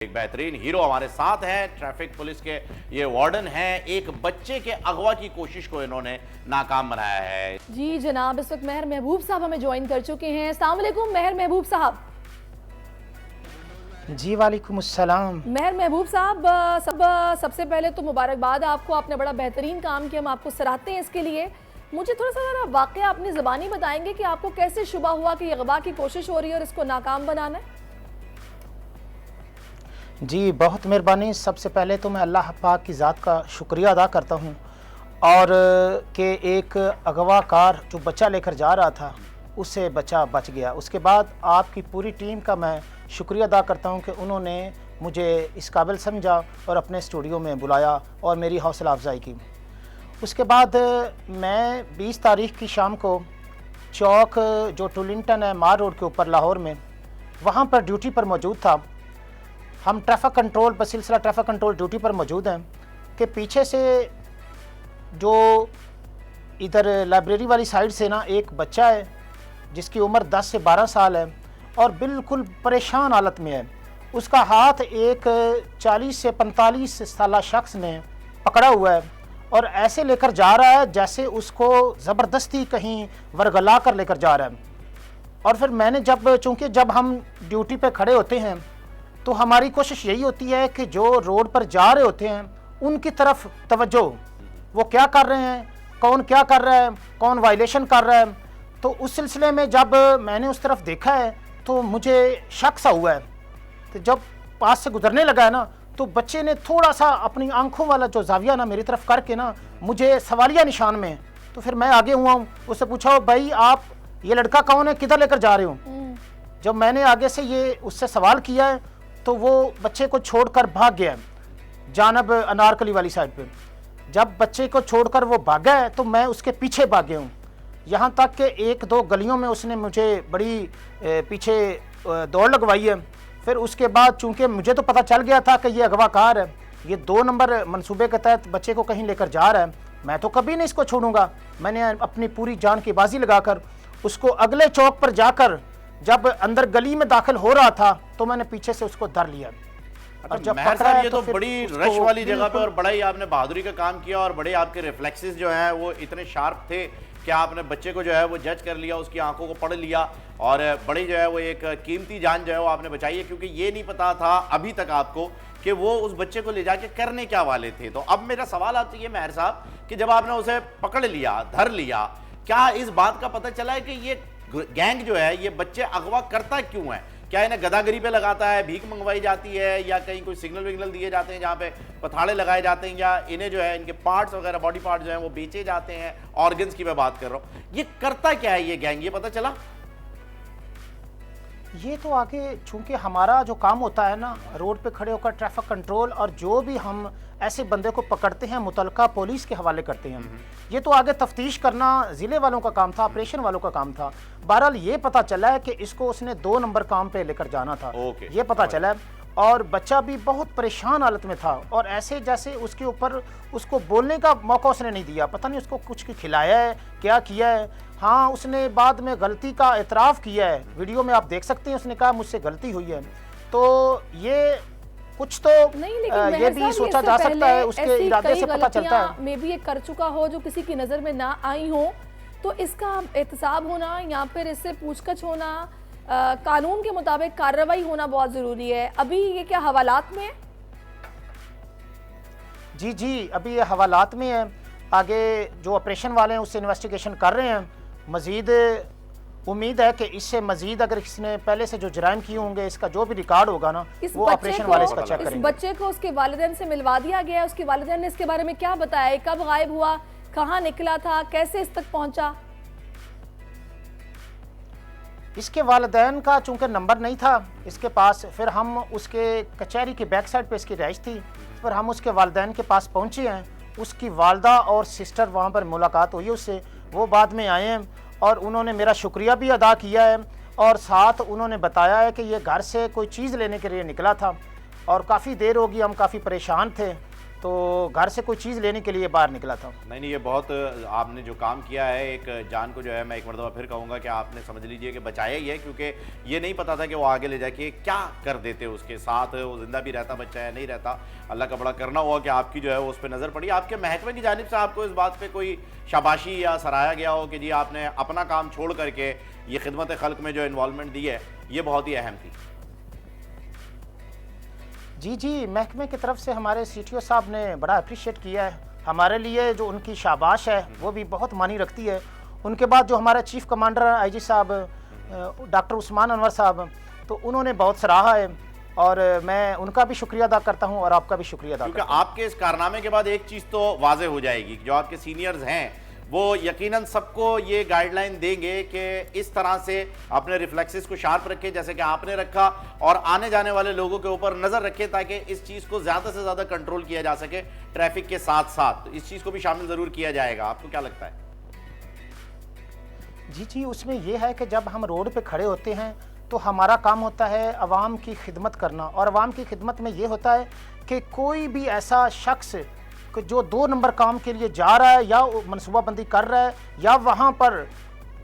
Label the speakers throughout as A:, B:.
A: ایک بہترین ہیرو ہمارے ساتھ ہیں، ٹریفک پولیس کے یہ وارڈن ہیں، ایک بچے کے اغوا کی کوشش کو انہوں نے ناکام بنایا ہے۔
B: جی جناب، اس وقت مہر محبوب صاحب ہمیں جوائن کر چکے ہیں۔ السلام علیکم مہر محبوب صاحب۔
C: جی وعلیکم السلام۔
B: مہر محبوب صاحب، سب سے پہلے تو مبارکباد آپ کو، آپ نے بڑا بہترین کام کیا، ہم آپ کو سراہتے ہیں اس کے لیے۔ مجھے تھوڑا سا واقعہ اپنی زبانی بتائیں گے کہ آپ کو کیسے شبہ ہوا کہ یہ اغوا کی کوشش ہو رہی ہے اور اس کو ناکام بنانا ہے؟
C: جی بہت مہربانی۔ سب سے پہلے تو میں اللہ پاک کی ذات کا شکریہ ادا کرتا ہوں اور کہ ایک اغوا کار جو بچہ لے کر جا رہا تھا اس سے بچہ بچ گیا۔ اس کے بعد آپ کی پوری ٹیم کا میں شکریہ ادا کرتا ہوں کہ انہوں نے مجھے اس قابل سمجھا اور اپنے اسٹوڈیو میں بلایا اور میری حوصلہ افزائی کی۔ اس کے بعد میں 20 تاریخ کی شام کو چوک جو ٹولنٹن ہے مار روڈ کے اوپر لاہور میں، وہاں پر ڈیوٹی پر موجود تھا۔ ہم ٹریفک کنٹرول بسلسلہ ٹریفک کنٹرول ڈیوٹی پر موجود ہیں کہ پیچھے سے جو ادھر لائبریری والی سائڈ سے نا ایک بچہ ہے جس کی عمر 10 سے 12 سال ہے اور بالکل پریشان حالت میں ہے۔ اس کا ہاتھ ایک 40 سے 45 سالہ شخص نے پکڑا ہوا ہے اور ایسے لے کر جا رہا ہے جیسے اس کو زبردستی کہیں ورگلا کر لے کر جا رہا ہے۔ اور پھر میں نے چونکہ جب ہم ڈیوٹی پہ کھڑے ہوتے ہیں تو ہماری کوشش یہی ہوتی ہے کہ جو روڈ پر جا رہے ہوتے ہیں ان کی طرف توجہ، وہ کیا کر رہے ہیں، کون کیا کر رہا ہے، کون وائلیشن کر رہا ہے۔ تو اس سلسلے میں جب میں نے اس طرف دیکھا ہے تو مجھے شک سا ہوا ہے، تو جب پاس سے گزرنے لگا ہے نا تو بچے نے تھوڑا سا اپنی آنکھوں والا جو زاویہ نا میری طرف کر کے نا مجھے سوالیہ نشان میں، تو پھر میں آگے ہوا ہوں، اس سے پوچھا بھائی آپ یہ لڑکا کون ہے، کدھر لے کر جا رہے ہو؟ جب میں نے آگے سے یہ اس سے سوال کیا ہے تو وہ بچے کو چھوڑ کر بھاگ گیا ہے جانب انارکلی والی سائڈ پہ۔ جب بچے کو چھوڑ کر وہ بھاگا ہے تو میں اس کے پیچھے بھاگے ہوں، یہاں تک کہ ایک دو گلیوں میں اس نے مجھے بڑی پیچھے دوڑ لگوائی ہے۔ پھر اس کے بعد چونکہ مجھے تو پتہ چل گیا تھا کہ یہ اغوا کار ہے، یہ 2 نمبر منصوبے کے تحت بچے کو کہیں لے کر جا رہا ہے، میں تو کبھی نہیں اس کو چھوڑوں گا۔ میں نے اپنی پوری جان کی بازی لگا کر اس کو اگلے چوک پر جا کر جب اندر گلی میں داخل ہو رہا تھا تو میں نے پیچھے سے اس کو دھر لیا۔
A: اور جب مہر صاحب یہ تو بڑی رش والی جگہ پہ اور بڑا ہی آپ نے بہادری کا کام کیا اور بڑے آپ کے ریفلیکسز جو ہیں وہ اتنے شارپ تھے کہ آپ نے بچے کو جو ہے وہ جج کر لیا، اس کی آنکھوں کو پڑھ لیا اور بڑی جو ہے وہ ایک قیمتی جان جو ہے وہ آپ نے بچائی ہے، کیونکہ یہ نہیں پتا تھا ابھی تک آپ کو کہ وہ اس بچے کو لے جا کے کرنے کیا والے تھے۔ تو اب میرا سوال آپ سے یہ مہر صاحب کہ جب آپ نے اسے پکڑ لیا، دھر لیا، کیا اس بات کا پتہ چلا ہے کہ یہ گینگ جو ہے یہ بچے اغوا کرتا کیوں ہے؟ کیا انہیں گداگری پہ لگاتا ہے، بھیک منگوائی جاتی ہے، یا کہیں کوئی سگنل وگنل دیے جاتے ہیں جہاں پہ پتھاڑے لگائے جاتے ہیں، یا انہیں جو ہے ان کے پارٹس وغیرہ باڈی پارٹس جو ہیں وہ بیچے جاتے ہیں؟ آرگنز کی میں بات کر رہا ہوں۔ یہ کرتا کیا ہے یہ گینگ، یہ پتہ چلا؟
C: یہ تو آگے چونکہ ہمارا جو کام ہوتا ہے نا روڈ پہ کھڑے ہو کر ٹریفک کنٹرول، اور جو بھی ہم ایسے بندے کو پکڑتے ہیں متعلقہ پولیس کے حوالے کرتے ہیں، یہ تو آگے تفتیش کرنا ضلع والوں کا کام تھا، آپریشن والوں کا کام تھا۔ بہرحال یہ پتہ چلا ہے کہ اس کو اس نے 2 نمبر کام پہ لے کر جانا تھا، یہ پتہ چلا ہے۔ اور بچہ بھی بہت پریشان حالت میں تھا اور ایسے جیسے اس کے اوپر اس کو بولنے کا موقع اس نے نہیں دیا، پتہ نہیں اس کو کچھ کھلایا ہے، کیا کیا ہے۔ ہاں اس نے بعد میں غلطی کا اعتراف کیا ہے، ویڈیو میں آپ دیکھ سکتے ہیں، اس نے کہا مجھ سے غلطی ہوئی ہے۔ تو یہ کچھ تو یہ بھی سوچا جا سکتا ہے، اس کے ارادے سے پتہ چلتا ہے
B: میں بھی یہ کر چکا ہو جو کسی کی نظر میں نہ آئی ہوں، تو اس کا احتساب ہونا یا پھر اس سے پوچھ گچھ ہونا، قانون کے مطابق کارروائی ہونا بہت ضروری ہے۔ ابھی یہ کیا حوالات میں ہے؟
C: جی ابھی یہ حوالات میں ہے، آگے جو آپریشن والے ہیں اس سے انویسٹیگیشن کر رہے ہیں۔ مزید امید ہے کہ اس سے مزید اگر کسی نے پہلے سے جو جرائم کیے ہوں گے اس کا جو بھی ریکارڈ ہوگا نا وہ آپریشن والے اس کا چیک کریں گے۔
B: اس بچے کو اس کے والدین سے ملوا دیا گیا ہے، اس کے والدین نے اس کے بارے میں کیا بتایا، کب غائب ہوا، کہاں نکلا تھا، کیسے اس تک پہنچا؟
C: اس کے والدین کا چونکہ نمبر نہیں تھا اس کے پاس، پھر ہم اس کے کچہری کی بیک سائڈ پہ اس کی رہائش تھی، پھر ہم اس کے والدین کے پاس پہنچے ہیں۔ اس کی والدہ اور سسٹر وہاں پر ملاقات ہوئی اس سے، وہ بعد میں آئے ہیں اور انہوں نے میرا شکریہ بھی ادا کیا ہے اور ساتھ انہوں نے بتایا ہے کہ یہ گھر سے کوئی چیز لینے کے لیے نکلا تھا اور کافی دیر ہوگی، ہم کافی پریشان تھے، تو گھر سے کوئی چیز لینے کے لیے باہر نکلا تھا۔
A: نہیں نہیں، یہ بہت آپ نے جو کام کیا ہے، ایک جان کو جو ہے میں ایک مرتبہ پھر کہوں گا کہ آپ نے سمجھ لیجئے کہ بچایا ہی ہے، کیونکہ یہ نہیں پتا تھا کہ وہ آگے لے جا کے کیا کر دیتے اس کے ساتھ، وہ زندہ بھی رہتا بچہ ہے نہیں رہتا۔ اللہ کا بڑا کرنا ہوا کہ آپ کی جو ہے وہ اس پہ نظر پڑی۔ آپ کے محکمے کی جانب سے آپ کو اس بات پہ کوئی شاباشی یا سراہا گیا ہو کہ جی آپ نے اپنا کام چھوڑ کر کے یہ خدمت خلق میں جو انوالومنٹ دی ہے یہ بہت ہی اہم تھی؟
C: جی محکمے کی طرف سے ہمارے سی ٹی او صاحب نے بڑا اپریشیٹ کیا ہے، ہمارے لیے جو ان کی شاباش ہے وہ بھی بہت معنی رکھتی ہے۔ ان کے بعد جو ہمارا چیف کمانڈر آئی جی صاحب ڈاکٹر عثمان انور صاحب، تو انہوں نے بہت سراہا ہے، اور میں ان کا بھی شکریہ ادا کرتا ہوں اور آپ کا بھی شکریہ ادا کرتا ہوں۔
A: کیونکہ آپ کے اس کارنامے کے بعد ایک چیز تو واضح ہو جائے گی، جو آپ کے سینئرز ہیں وہ یقیناً سب کو یہ گائیڈ لائن دیں گے کہ اس طرح سے اپنے ریفلیکسز کو شارپ رکھے جیسے کہ آپ نے رکھا، اور آنے جانے والے لوگوں کے اوپر نظر رکھے تاکہ اس چیز کو زیادہ سے زیادہ کنٹرول کیا جا سکے ٹریفک کے ساتھ ساتھ۔ اس چیز کو بھی شامل ضرور کیا جائے گا، آپ کو کیا لگتا ہے؟
C: جی اس میں یہ ہے کہ جب ہم روڈ پہ کھڑے ہوتے ہیں تو ہمارا کام ہوتا ہے عوام کی خدمت کرنا، اور عوام کی خدمت میں یہ ہوتا ہے کہ کوئی بھی ایسا شخص کہ جو 2 نمبر کام کے لیے جا رہا ہے یا منصوبہ بندی کر رہا ہے یا وہاں پر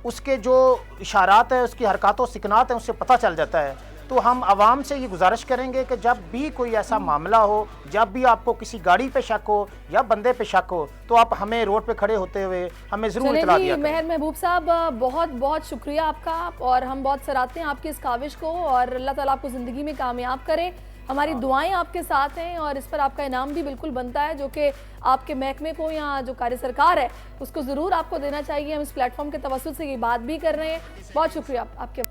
C: اس کے جو اشارات ہیں، اس کی حرکات و سکنات ہیں، اس سے پتہ چل جاتا ہے۔ تو ہم عوام سے یہ گزارش کریں گے کہ جب بھی کوئی ایسا معاملہ ہو، جب بھی آپ کو کسی گاڑی پہ شک ہو یا بندے پہ شک ہو، تو آپ ہمیں روڈ پہ کھڑے ہوتے ہوئے ہمیں ضرور اطلاع دیا کریں۔
B: مہر محبوب صاحب، بہت بہت شکریہ آپ کا، اور ہم بہت سراہتے ہیں آپ کی اس کاوش کو، اور اللہ تعالیٰ آپ کو زندگی میں کامیاب کرے۔ ہماری دعائیں آپ کے ساتھ ہیں، اور اس پر آپ کا انعام بھی بالکل بنتا ہے جو کہ آپ کے محکمے کو یا جو کار سرکار ہے اس کو ضرور آپ کو دینا چاہیے۔ ہم اس پلیٹ فارم کے توسط سے یہ بات بھی کر رہے ہیں۔ بہت شکریہ آپ کے۔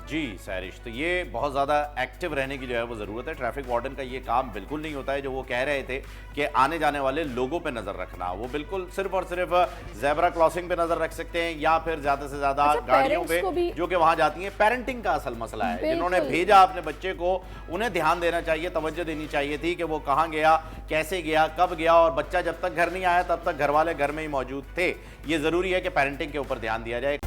A: جی سہرش، تو یہ بہت زیادہ ایکٹیو رہنے کی جو ہے وہ ضرورت ہے۔ ٹریفک وارڈن کا یہ کام بالکل نہیں ہوتا ہے جو وہ کہہ رہے تھے کہ آنے جانے والے لوگوں پہ نظر رکھنا، وہ بالکل صرف اور صرف زیبرا کراسنگ پہ نظر رکھ سکتے ہیں یا پھر زیادہ سے زیادہ گاڑیوں پہ جو کہ وہاں جاتی ہیں۔ پیرنٹنگ کا اصل مسئلہ ہے، جنہوں نے بھیجا اپنے بچے کو انہیں دھیان دینا چاہیے، توجہ دینی چاہیے تھی کہ وہ کہاں گیا، کیسے گیا، کب گیا، اور بچہ جب تک گھر نہیں آیا تب تک گھر والے گھر میں ہی موجود تھے۔ یہ ضروری ہے کہ پیرنٹنگ کے اوپر دھیان دیا جائے۔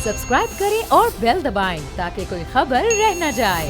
D: سبسکرائب کریں اور بیل دبائیں تاکہ کوئی خبر رہ نہ جائے۔